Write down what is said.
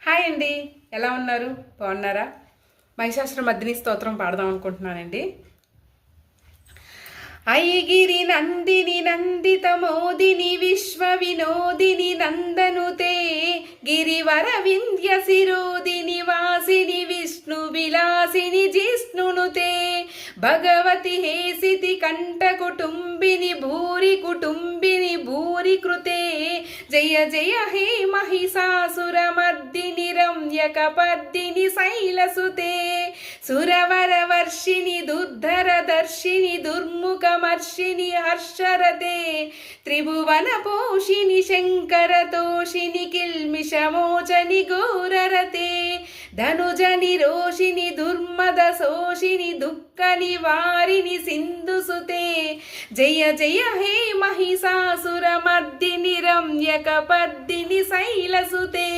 Hi అండి, ఎలా ఉన్నారు? బాగున్నారా? మహిషాసుర మర్దిని స్తోత్రం పాడదాం అనుకుంటున్నానండి. ఐగిరి నందిని నందిత మోదిని విశ్వ వినోదిని నందనుతే గిరివర వింధ్య శిరోదిని వాసిని విష్ణు విలాసిని జిష్ణునుతే భగవతి హేసితి కంఠ కుటుంబిని భూరి కుటుంబిని భూరి కృతే జయ జయ హే మహిషాసురమర్దిని రమ్యకపర్దిని శైలసుతే సురవరవర్షిణి దుర్ధర దర్శిని దుర్ముఖమర్షిణి హర్షరతే త్రిభువన పోషిణి శంకరతోషిని కిల్మిషమోచని ఘోరరతే ధనుజని రోషిణి దుర్మద శోషిని దుఃఖ నివారిణి సింధుసుతే జయ జయ హే మహిషాసురమర్దిని రమ్యకపర్దిని శైలసుతే